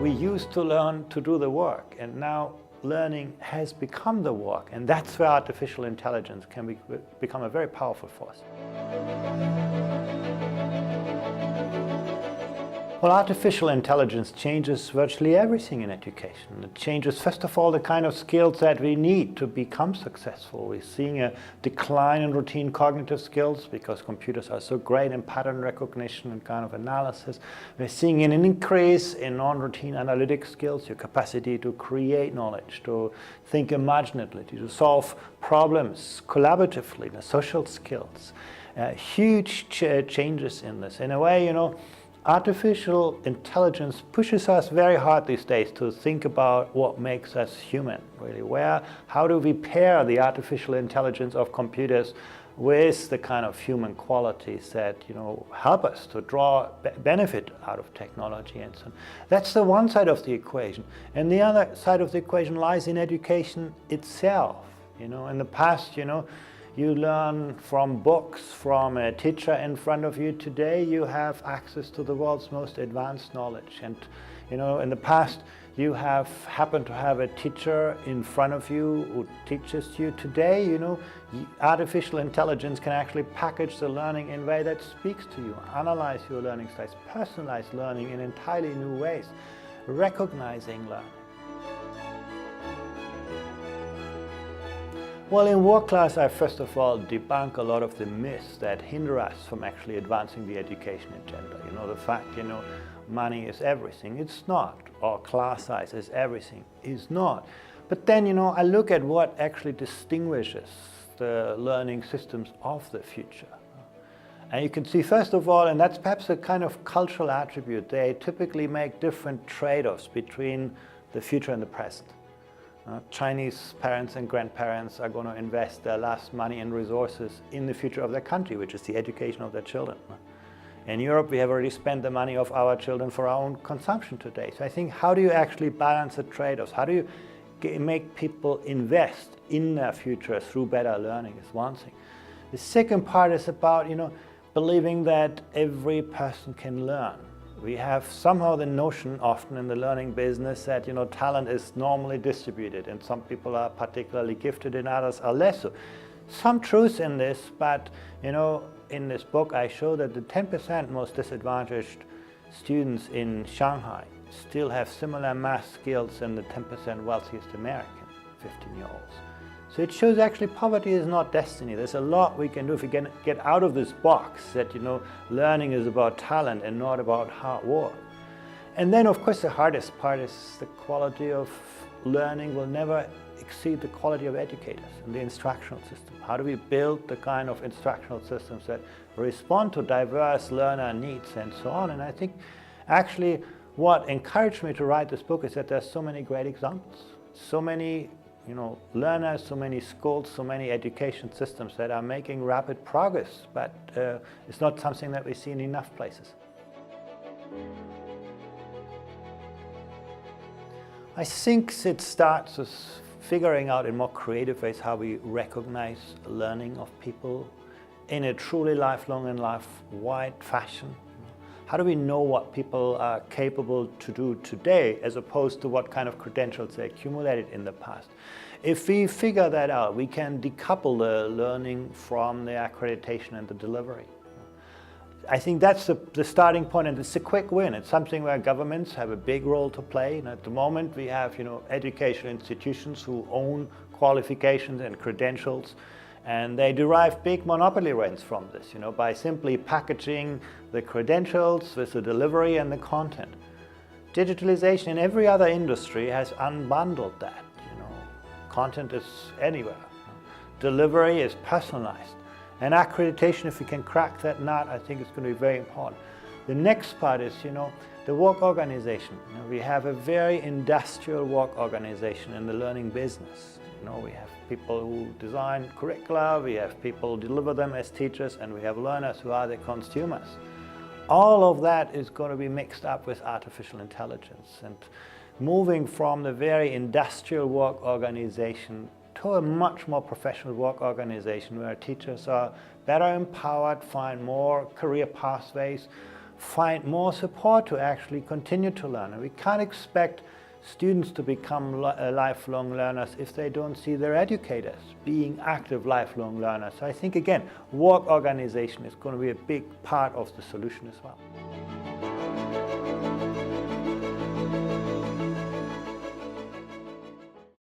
We used to learn to do the work, and now learning has become the work, and that's where artificial intelligence can become a very powerful force. Well, artificial intelligence changes virtually everything in education. It changes, first of all, the kind of skills that we need to become successful. We're seeing a decline in routine cognitive skills because computers are so great in pattern recognition and kind of analysis. We're seeing an increase in non-routine analytic skills, your capacity to create knowledge, to think imaginatively, to solve problems collaboratively, the social skills. Huge changes in this. In a way, artificial intelligence pushes us very hard these days to think about what makes us human, really. How do we pair the artificial intelligence of computers with the kind of human qualities that, help us to draw benefit out of technology and so on. That's the one side of the equation. And the other side of the equation lies in education itself. In the past, you learn from books, from a teacher in front of you. Today you have access to the world's most advanced knowledge. And in the past you have happened to have a teacher in front of you who teaches you. Today, artificial intelligence can actually package the learning in a way that speaks to you, analyze your learning styles, personalize learning in entirely new ways, recognizing learning. Well, in Work Class, I first of all debunk a lot of the myths that hinder us from actually advancing the education agenda. The fact, money is everything. It's not. Or class size is everything. It's not. But then, I look at what actually distinguishes the learning systems of the future. And you can see, first of all, and that's perhaps a kind of cultural attribute, they typically make different trade-offs between the future and the present. Chinese parents and grandparents are going to invest their last money and resources in the future of their country, which is the education of their children. In Europe, we have already spent the money of our children for our own consumption today. So I think, how do you actually balance the trade-offs? How do you make people invest in their future through better learning is one thing. The second part is about, believing that every person can learn. We have somehow the notion often in the learning business that talent is normally distributed, and some people are particularly gifted and others are less so. Some truth in this, but in this book I show that the 10% most disadvantaged students in Shanghai still have similar math skills than the 10% wealthiest American 15-year-olds. So it shows actually poverty is not destiny. There's a lot we can do if we can get out of this box that, learning is about talent and not about hard work. And then, of course, the hardest part is the quality of learning will never exceed the quality of educators and the instructional system. How do we build the kind of instructional systems that respond to diverse learner needs and so on? And I think actually what encouraged me to write this book is that there's so many great examples, so many learners, so many schools, so many education systems that are making rapid progress, but it's not something that we see in enough places. I think it starts with figuring out in more creative ways how we recognize learning of people in a truly lifelong and life-wide fashion. How do we know what people are capable to do today as opposed to what kind of credentials they accumulated in the past? If we figure that out, we can decouple the learning from the accreditation and the delivery. I think that's the starting point, and it's a quick win. It's something where governments have a big role to play. And at the moment, we have educational institutions who own qualifications and credentials, and they derive big monopoly rents from this, by simply packaging the credentials with the delivery and the content. Digitalization in every other industry has unbundled that. Content is anywhere. Delivery is personalized. And accreditation, if we can crack that nut, I think it's going to be very important. The next part is, the work organization. We have a very industrial work organization in the learning business. We have people who design curricula, we have people who deliver them as teachers, and we have learners who are the consumers. All of that is going to be mixed up with artificial intelligence, and moving from the very industrial work organization to a much more professional work organization where teachers are better empowered, find more career pathways, find more support to actually continue to learn. And we can't expect students to become lifelong learners if they don't see their educators being active lifelong learners. So I think, again, work organization is going to be a big part of the solution as well.